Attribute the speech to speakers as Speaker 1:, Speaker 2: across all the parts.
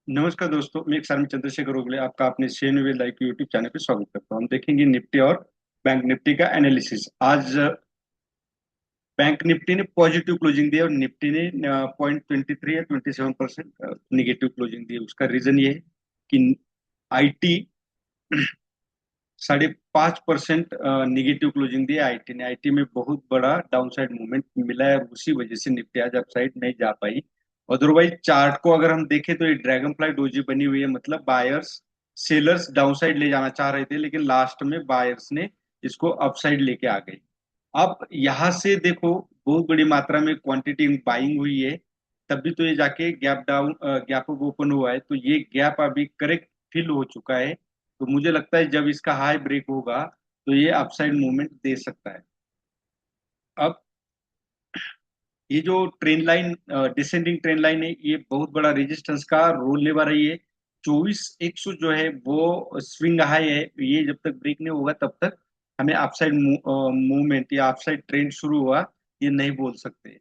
Speaker 1: नमस्कार दोस्तों, मैं एक शर्मा चंद्रशेखर ओगले आपका अपने शेन लाइव यूट्यूब चैनल पे स्वागत करता हूँ। हम देखेंगे निफ्टी और बैंक निफ्टी का एनालिसिस। आज बैंक निफ्टी ने पॉजिटिव क्लोजिंग दी और निफ्टी ने 0.23 या 27% निगेटिव क्लोजिंग दी। उसका रीजन ये है कि IT 5.5% negative closing the. IT ने आईटी में बहुत बड़ा डाउनसाइड मूवमेंट मिला है और उसी वजह से निफ्टी आज अपसाइड नहीं जा पाई। अदरवाइज चार्ट को अगर हम देखें तो ये ड्रैगन फ्लाई डोजी बनी हुई है, मतलब बायर्स सेलर्स डाउनसाइड ले जाना चाह रहे थे, लेकिन लास्ट में बायर्स ने इसको अपसाइड लेके आ गए। अब यहां से देखो, बहुत बड़ी मात्रा में क्वांटिटी बाइंग हुई है, तब भी तो ये जाके gap down gap up open हुआ है। तो ये गैप अभी करेक्ट फिल हो चुका है। तो मुझे लगता है जब इसका हाई ब्रेक होगा तो ये अपसाइड मूवमेंट दे सकता है। अब ये जो train line, descending train line है, ये बहुत बड़ा रेजिस्टेंस का रोल निभा रही है। 24,100 जो है वो स्विंग हाई है। ये जब तक ब्रेक नहीं होगा तब तक हमें अपसाइड मूवमेंट या अपसाइड ट्रेंड शुरू हुआ ये नहीं बोल सकते।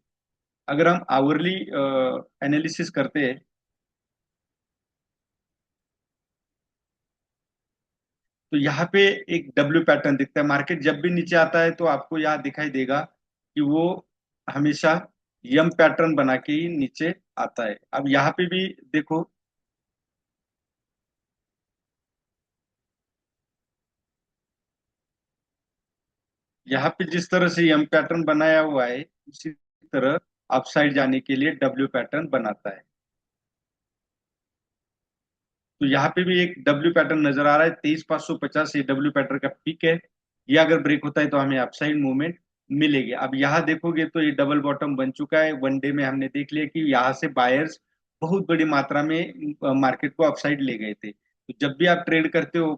Speaker 1: अगर हम आवरली एनालिसिस करते हैं तो यहाँ पे एक डब्ल्यू पैटर्न दिखता है। मार्केट जब भी नीचे आता है तो आपको यहाँ दिखाई देगा कि वो हमेशा यम पैटर्न बना के ही नीचे आता है। अब यहाँ पे भी देखो, यहाँ पे जिस तरह से यम पैटर्न बनाया हुआ है उसी तरह अपसाइड जाने के लिए डब्ल्यू पैटर्न बनाता है। तो यहाँ पे भी एक डब्ल्यू पैटर्न नजर आ रहा है, 23,550 ये डब्ल्यू पैटर्न का पीक है। ये अगर ब्रेक होता है तो हमें अपसाइड मूवमेंट मिलेगी। अब यहाँ देखोगे तो ये डबल बॉटम बन चुका है। वन डे में हमने देख लिया कि यहाँ से बायर्स बहुत बड़ी मात्रा में मार्केट को अपसाइड ले गए थे। तो जब भी आप ट्रेड करते हो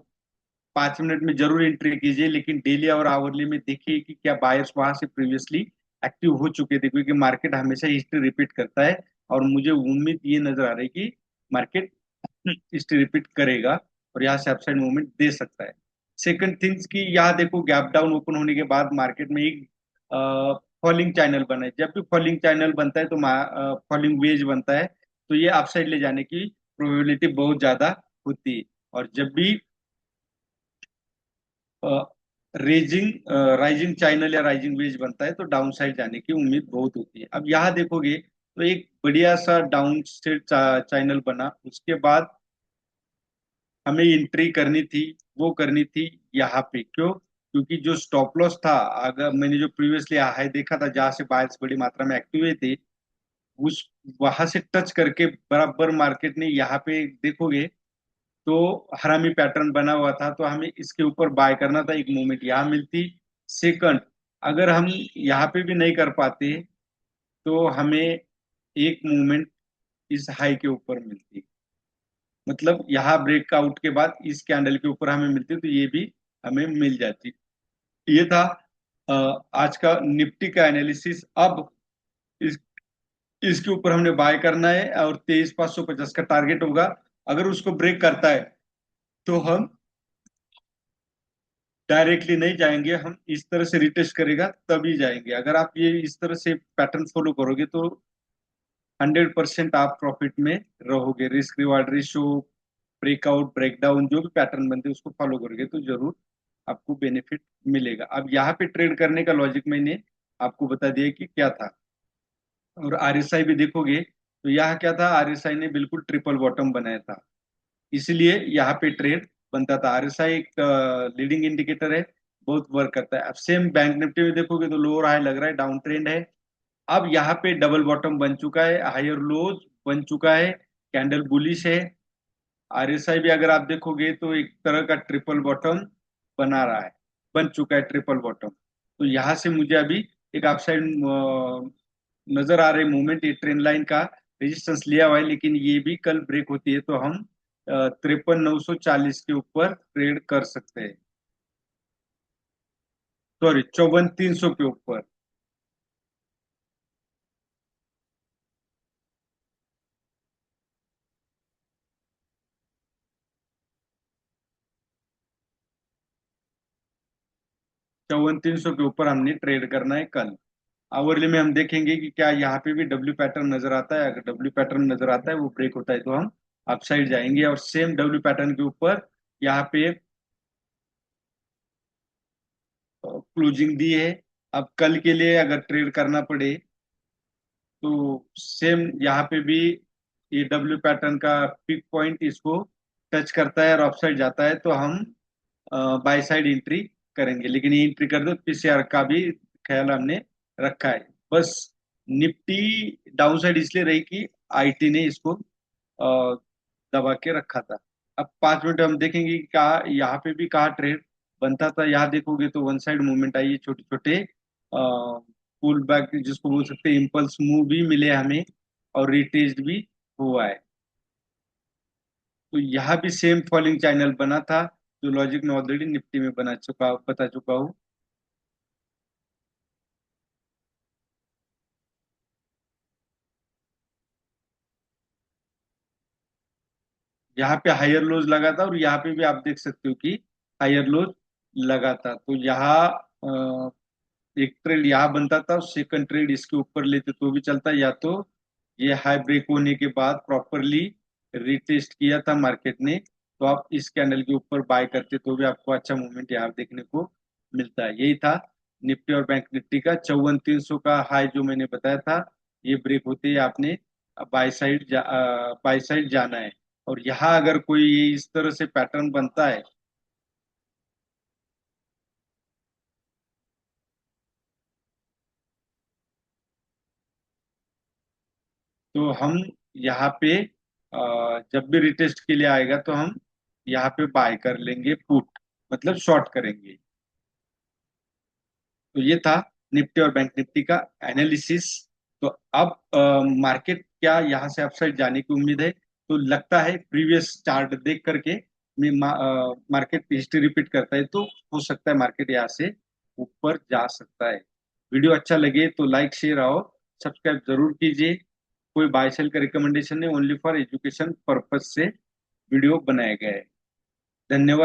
Speaker 1: 5 मिनट में जरूर एंट्री कीजिए, लेकिन डेली और आवरली में देखिए कि क्या बायर्स वहां से प्रीवियसली एक्टिव हो चुके थे, क्योंकि मार्केट हमेशा हिस्ट्री रिपीट करता है। और मुझे उम्मीद ये नजर आ रही है कि मार्केट हिस्ट्री रिपीट करेगा और यहाँ से अपसाइड मूवमेंट दे सकता है। सेकंड थिंग्स की यहाँ देखो, गैप डाउन ओपन होने के बाद मार्केट में एक फॉलिंग चैनल बना है। जब भी फॉलिंग चैनल बनता है तो फॉलिंग वेज बनता है, तो ये अपसाइड ले जाने की प्रोबेबिलिटी बहुत ज्यादा होती है। और जब भी रेजिंग राइजिंग चैनल या राइजिंग वेज बनता है तो डाउन साइड जाने की उम्मीद बहुत होती है। अब यहाँ देखोगे तो एक बढ़िया सा डाउन साइड चैनल बना, उसके बाद हमें एंट्री करनी थी। वो करनी थी यहाँ पे, क्यों? क्योंकि जो स्टॉप लॉस था, अगर मैंने जो प्रीवियसली हाई देखा था जहां से बायर्स बड़ी मात्रा में एक्टिव हुए थे, उस वहां से टच करके बराबर मार्केट ने यहाँ पे देखोगे तो हरामी पैटर्न बना हुआ था। तो हमें इसके ऊपर बाय करना था, एक मूवमेंट यहाँ मिलती। सेकंड, अगर हम यहाँ पे भी नहीं कर पाते तो हमें एक मूवमेंट इस हाई के ऊपर मिलती, मतलब यहाँ ब्रेकआउट के बाद इस कैंडल के ऊपर हमें मिलती तो ये भी हमें मिल जाती। ये था आज का निफ्टी का एनालिसिस। अब इस इसके ऊपर हमने बाय करना है और 23,550 का टारगेट होगा। अगर उसको ब्रेक करता है तो हम डायरेक्टली नहीं जाएंगे, हम इस तरह से रिटेस्ट करेगा तभी जाएंगे। अगर आप ये इस तरह से पैटर्न फॉलो करोगे तो 100% आप प्रॉफिट में रहोगे। Risk reward ratio, breakout breakdown, जो भी पैटर्न बनते हैं उसको फॉलो करोगे तो जरूर आपको बेनिफिट मिलेगा। अब यहाँ पे ट्रेड करने का लॉजिक मैंने आपको बता दिया कि क्या था। और आरएसआई भी देखोगे तो यहाँ क्या था, आरएसआई ने बिल्कुल ट्रिपल बॉटम बनाया था, इसलिए यहाँ पे ट्रेड बनता था। आरएसआई एक लीडिंग इंडिकेटर है, बहुत वर्क करता है। अब सेम बैंक निफ्टी में देखोगे तो लोअर हाई लग रहा है, डाउन ट्रेंड है। अब यहाँ पे डबल बॉटम बन चुका है, हायर लोज बन चुका है, कैंडल बुलिश है। आरएसआई भी अगर आप देखोगे तो एक तरह का ट्रिपल बॉटम बना रहा है, बन चुका है ट्रिपल बॉटम। तो यहाँ से मुझे अभी एक अपसाइड नजर आ रही मूवमेंट। ये ट्रेंड लाइन का रेजिस्टेंस लिया हुआ है, लेकिन ये भी कल ब्रेक होती है तो हम 53,940 के ऊपर ट्रेड कर सकते हैं। सॉरी, 54,300 के ऊपर। 54,300 के ऊपर हमने ट्रेड करना है कल। आवरली में हम देखेंगे कि क्या यहाँ पे भी डब्ल्यू पैटर्न नजर आता है। अगर डब्ल्यू पैटर्न नजर आता है, वो ब्रेक होता है तो हम अपसाइड जाएंगे और सेम डब्ल्यू पैटर्न के ऊपर यहाँ पे क्लोजिंग दी है। अब कल के लिए अगर ट्रेड करना पड़े तो सेम यहाँ पे भी ये डब्ल्यू पैटर्न का पिक पॉइंट इसको टच करता है और अपसाइड जाता है तो हम बाय साइड एंट्री करेंगे, लेकिन ये एंट्री कर दो पीसीआर का भी ख्याल हमने रखा है। बस निफ्टी डाउन साइड इसलिए रही कि आईटी ने इसको दबा के रखा था। अब 5 मिनट हम देखेंगे कि कहाँ यहाँ पे भी कहाँ ट्रेड बनता था। यहाँ देखोगे तो वन साइड मूवमेंट आई है, छोटे छोटे पुल बैक जिसको बोल सकते हैं, इम्पल्स मूव भी मिले हमें और रिटेस्ट भी हुआ है। तो यहाँ भी सेम फॉलिंग चैनल बना था जो लॉजिक में ऑलरेडी निफ्टी में बता चुका हूँ। यहाँ पे हायर लोज लगा था और यहाँ पे भी आप देख सकते हो कि हायर लोज लगा था। तो यहाँ एक ट्रेड यहाँ बनता था, सेकंड ट्रेड इसके ऊपर लेते तो भी चलता, या तो ये हाई ब्रेक होने के बाद प्रॉपरली रिटेस्ट किया था मार्केट ने तो आप इस कैंडल के ऊपर बाय करते तो भी आपको अच्छा मूवमेंट यहाँ देखने को मिलता है। यही था निफ्टी और बैंक निफ्टी का 54,300 का हाई जो मैंने बताया था। ये ब्रेक होते ही आपने बाय साइड जाना है। और यहाँ अगर कोई ये इस तरह से पैटर्न बनता है तो हम यहाँ पे जब भी रिटेस्ट के लिए आएगा तो हम यहाँ पे बाय कर लेंगे पुट, मतलब शॉर्ट करेंगे। तो ये था निफ्टी और बैंक निफ्टी का एनालिसिस। तो अब मार्केट क्या यहाँ से अपसाइड जाने की उम्मीद है? तो लगता है प्रीवियस चार्ट देख करके मार्केट हिस्ट्री रिपीट करता है तो हो सकता है मार्केट यहाँ से ऊपर जा सकता है। वीडियो अच्छा लगे तो लाइक शेयर और सब्सक्राइब जरूर कीजिए। कोई बाय सेल का रिकमेंडेशन नहीं, ओनली फॉर एजुकेशन पर्पज से वीडियो बनाया गया है। धन्यवाद।